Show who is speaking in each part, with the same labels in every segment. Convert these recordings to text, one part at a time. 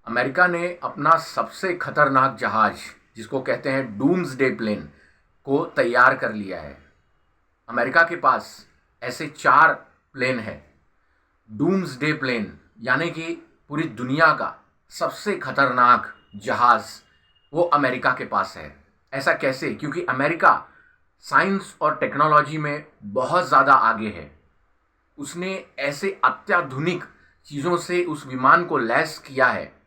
Speaker 1: America ने अपना सबसे खतरनाक जहाज जिसको कहते हैं डूम्सडे प्लेन को तैयार कर लिया है। अमेरिका के पास ऐसे 4 प्लेन हैं। डूम्सडे प्लेन यानी कि पूरी दुनिया का सबसे खतरनाक जहाज वो अमेरिका के पास है। ऐसा कैसे? क्योंकि अमेरिका साइंस और टेक्नोलॉजी में बहुत ज़्यादा आगे है। उसने ऐसे अत्याधुनिक चीज़ों से उस विमान को लैस किया है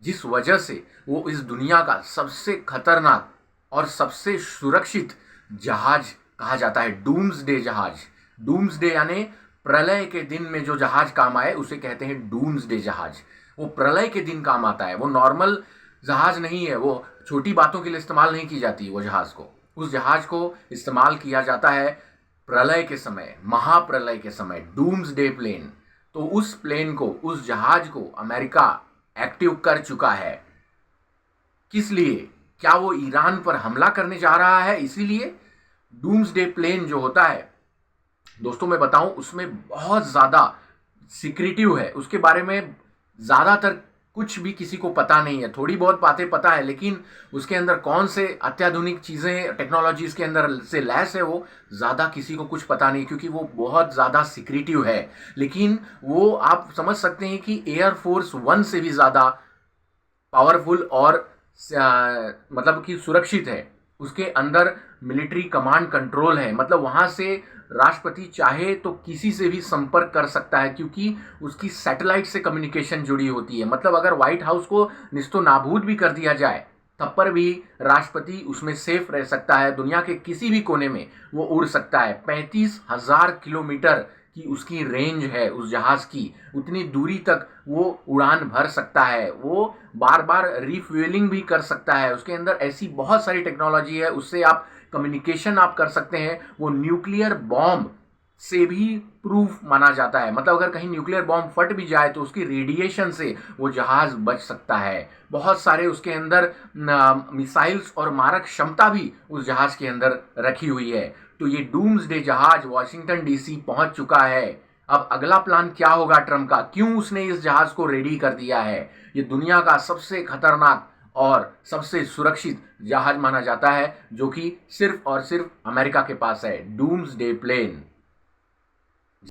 Speaker 1: जिस वजह से वो इस दुनिया का सबसे खतरनाक और सबसे सुरक्षित जहाज कहा जाता है। डूम्सडे जहाज। डूम्सडे यानी प्रलय के दिन में जो जहाज काम आए उसे कहते हैं डूम्सडे जहाज। वो प्रलय के दिन काम आता है। वो नॉर्मल जहाज नहीं है। वो छोटी बातों के लिए इस्तेमाल नहीं की जाती। वो जहाज को उस जहाज को इस्तेमाल किया जाता है प्रलय के समय, महाप्रलय के समय। Doomsday plane. तो उस प्लेन को, उस जहाज को अमेरिका एक्टिव कर चुका है। किस लिए? क्या वो ईरान पर हमला करने जा रहा है? इसीलिए डूम्सडे प्लेन जो होता है दोस्तों, मैं बताऊं, उसमें बहुत ज्यादा सिक्रेटिव है। उसके बारे में ज्यादातर कुछ भी किसी को पता नहीं है। थोड़ी बहुत बातें पता है, लेकिन उसके अंदर कौन से अत्याधुनिक चीजें, टेक्नोलॉजीज के अंदर से लैस है, वो ज्यादा किसी को कुछ पता नहीं, क्योंकि वो बहुत ज्यादा सिक्रेटिव है। लेकिन वो आप समझ सकते हैं कि एयरफोर्स 1 से भी ज्यादा पावरफुल और मतलब कि सुरक्षित है। उसके अंदर मिलिट्री कमांड कंट्रोल है। मतलब वहां से राष्ट्रपति चाहे तो किसी से भी संपर्क कर सकता है, क्योंकि उसकी सैटेलाइट से कम्युनिकेशन जुड़ी होती है। मतलब अगर व्हाइट हाउस को निस्तो नाबूद भी कर दिया जाए तब पर भी राष्ट्रपति उसमें सेफ रह सकता है। दुनिया के किसी भी कोने में वो उड़ सकता है। 35,000 किलोमीटर की उसकी रेंज है उस जहाज की। उतनी दूरी तक वो उड़ान भर सकता है। वो बार बार रिफ्यूलिंग भी कर सकता है। उसके अंदर ऐसी बहुत सारी टेक्नोलॉजी है, उससे आप कम्युनिकेशन आप कर सकते हैं। वो न्यूक्लियर बॉम्ब से भी प्रूफ माना जाता है। मतलब अगर कहीं न्यूक्लियर बॉम्ब फट भी जाए तो उसकी रेडिएशन से वो जहाज बच सकता है। बहुत सारे उसके अंदर मिसाइल्स और मारक क्षमता भी उस जहाज के अंदर रखी हुई है। तो ये डूम्सडे जहाज वॉशिंगटन डीसी पहुंच चुका है। अब अगला प्लान क्या होगा ट्रंप का? क्यों उसने इस जहाज को रेडी कर दिया है? ये दुनिया का सबसे खतरनाक और सबसे सुरक्षित जहाज माना जाता है, जो कि सिर्फ और सिर्फ अमेरिका के पास है। Doomsday plane.